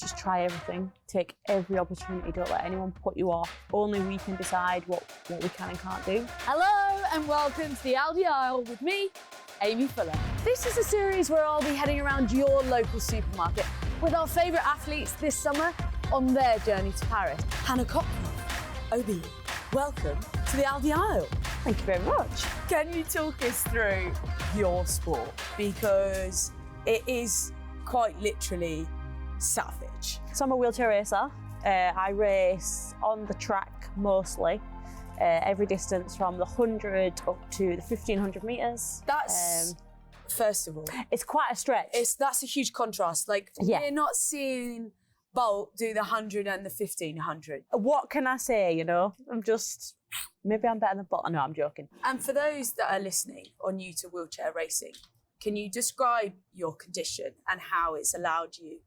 just try everything. Take every opportunity. Don't let anyone put you off. Only we can decide what we can and can't do. Hello and welcome to the Aldi Aisle with me, Aimee Fuller. This is a series where I'll be heading around your local supermarket with our favourite athletes this summer on their journey to Paris. Hannah Cockroft, OBE, welcome to the Aldi Aisle. Thank you very much. Can you talk us through your sport? Because it is quite literally savage. So I'm a wheelchair racer. I race on the track mostly. Every distance from the 100 up to the 1500 metres. That's, first of all, it's quite a stretch. That's a huge contrast. Like, we're not seeing Bolt do the 100 and the 1500. What can I say, you know? Maybe I'm better than Bolt. No, I'm joking. And for those that are listening or new to wheelchair racing, can you describe your condition and how it's allowed you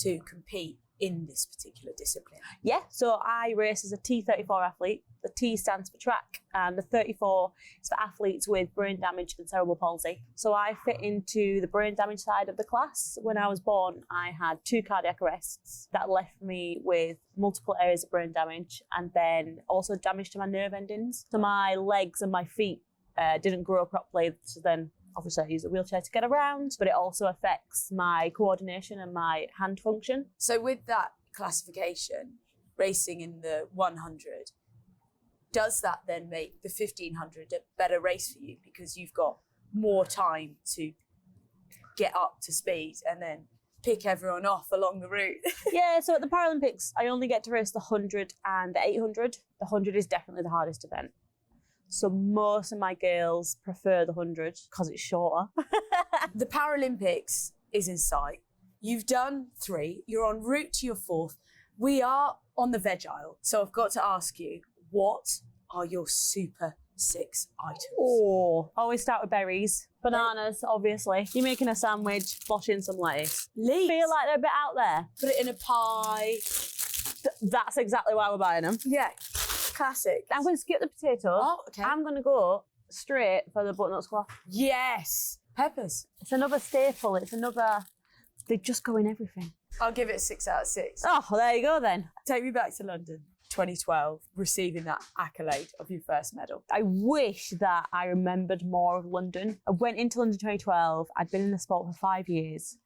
to compete in this particular discipline? Yeah, so I race as a T34 athlete. The T stands for track and the 34 is for athletes with brain damage and cerebral palsy. So I fit into the brain damage side of the class. When I was born, I had 2 cardiac arrests that left me with multiple areas of brain damage and then also damage to my nerve endings. So my legs and my feet didn't grow properly, so then obviously I use a wheelchair to get around, but it also affects my coordination and my hand function. So with that classification, racing in the 100, does that then make the 1500 a better race for you because you've got more time to get up to speed and then pick everyone off along the route? Yeah, so at the Paralympics, I only get to race the 100 and the 800. The 100 is definitely the hardest event. So most of my girls prefer the 100 because it's shorter. The Paralympics is in sight. You've done 3. You're en route to your 4th. We are on the veg aisle. So I've got to ask you, what are your super 6 items? Oh, always start with berries. Bananas, obviously. You're making a sandwich, flush in some lettuce. Leeks. Feel like they're a bit out there. Put it in a pie. That's exactly why we're buying them. Yeah. Classic. I'm going to skip the potatoes. Oh, okay. I'm going to go straight for the butternut squash. Yes. Peppers. It's another staple. They just go in everything. I'll give it a 6 out of 6. Oh, well, there you go then. Take me back to London, 2012, receiving that accolade of your first medal. I wish that I remembered more of London. I went into London 2012. I'd been in the sport for 5 years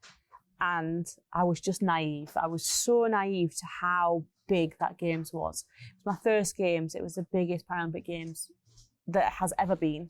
and I was just naive. I was so naive to how big that Games was. It was my first Games. It was the biggest Paralympic Games that has ever been.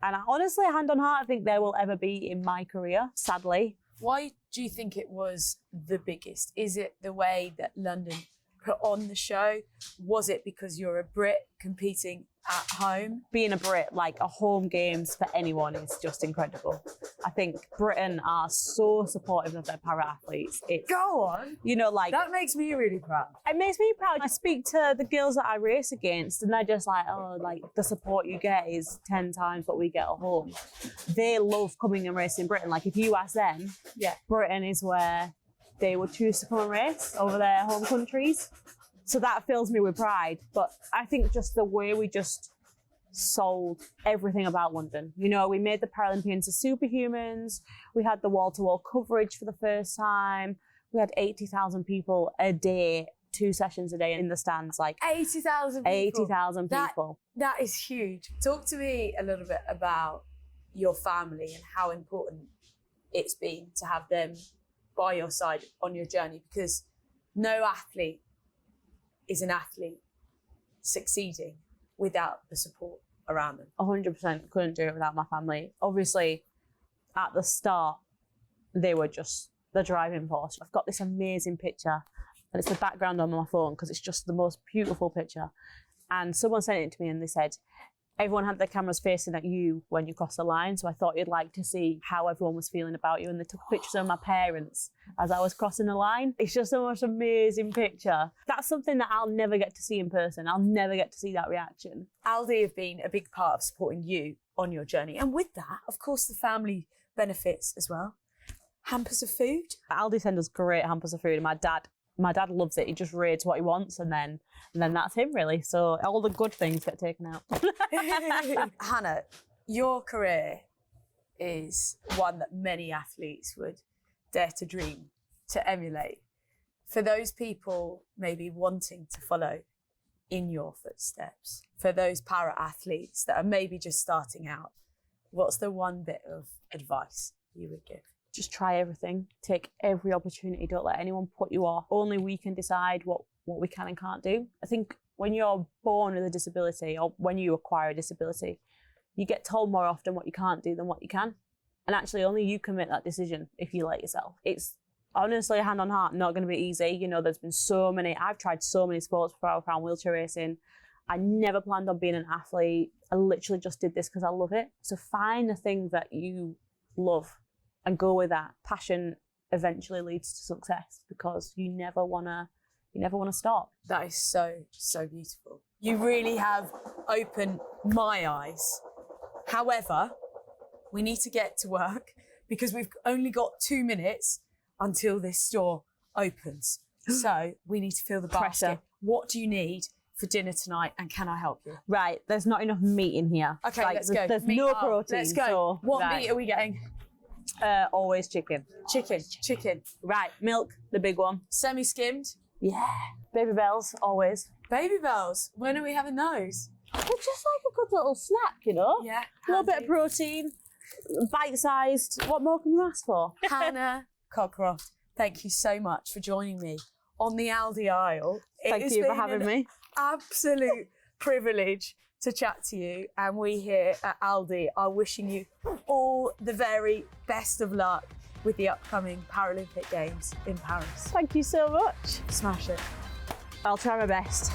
And honestly, hand on heart, I think there will ever be in my career, sadly. Why do you think it was the biggest? Is it the way that London put on the show? Was it because you're a Brit competing at home? Being a Brit, like a home Games for anyone is just incredible. I think Britain are so supportive of their para-athletes. Go on. You know, like... That makes me really proud. It makes me proud. I speak to the girls that I race against and they're just like, oh, like the support you get is 10 times what we get at home. They love coming and racing in Britain. Like if you ask them, Britain is where they would choose to come and race over their home countries. So that fills me with pride. But I think just the way we just sold everything about London. You know, we made the Paralympians the superhumans. We had the wall-to-wall coverage for the first time. We had 80,000 people a day, 2 sessions a day in the stands. Like 80,000 people. 80,000 people. That is huge. Talk to me a little bit about your family and how important it's been to have them by your side on your journey, because no athlete is an athlete succeeding without the support around them. 100% couldn't do it without my family. Obviously, at the start, they were just the driving force. I've got this amazing picture, and it's the background on my phone because it's just the most beautiful picture. And someone sent it to me and they said, everyone had their cameras facing at you when you crossed the line, so I thought you'd like to see how everyone was feeling about you. And they took pictures of my parents as I was crossing the line. It's just the most amazing picture. That's something that I'll never get to see in person. I'll never get to see that reaction. Aldi have been a big part of supporting you on your journey. And with that, of course, the family benefits as well. Hampers of food. Aldi send us great hampers of food. And my dad loves it. He just raids what he wants and then that's him, really. So all the good things get taken out. Hannah, your career is one that many athletes would dare to dream to emulate. For those people maybe wanting to follow in your footsteps, for those para-athletes that are maybe just starting out, what's the one bit of advice you would give? Just try everything. Take every opportunity. Don't let anyone put you off. Only we can decide what we can and can't do. I think when you're born with a disability or when you acquire a disability, you get told more often what you can't do than what you can. And actually only you can make that decision if you let yourself. It's honestly, hand on heart, not going to be easy. You know, there's been I've tried so many sports before I found wheelchair racing. I never planned on being an athlete. I literally just did this because I love it. So find the thing that you love and go with that. Passion eventually leads to success because you never want to stop. That is so, so beautiful. You really have opened my eyes. However, we need to get to work because we've only got 2 minutes until this store opens. So we need to fill the basket. Pressure. What do you need for dinner tonight and can I help you? Right, there's not enough meat in here. Okay, let's go. There's Meat no up. protein. Let's go. So, What right. meat are we getting? Always chicken. Chicken. Right, milk, the big one. Semi-skimmed. Yeah. Baby bells, always. Baby bells. When are we having those? It's just like a good little snack, you know? Yeah. A little bit of handy. protein, bite-sized. What more can you ask for? Hannah Cockroft, thank you so much for joining me on the Aldi Aisle. Thank you for having me. Absolute privilege to chat to you, and we here at Aldi are wishing you all the very best of luck with the upcoming Paralympic Games in Paris. Thank you so much. Smash it. I'll try my best.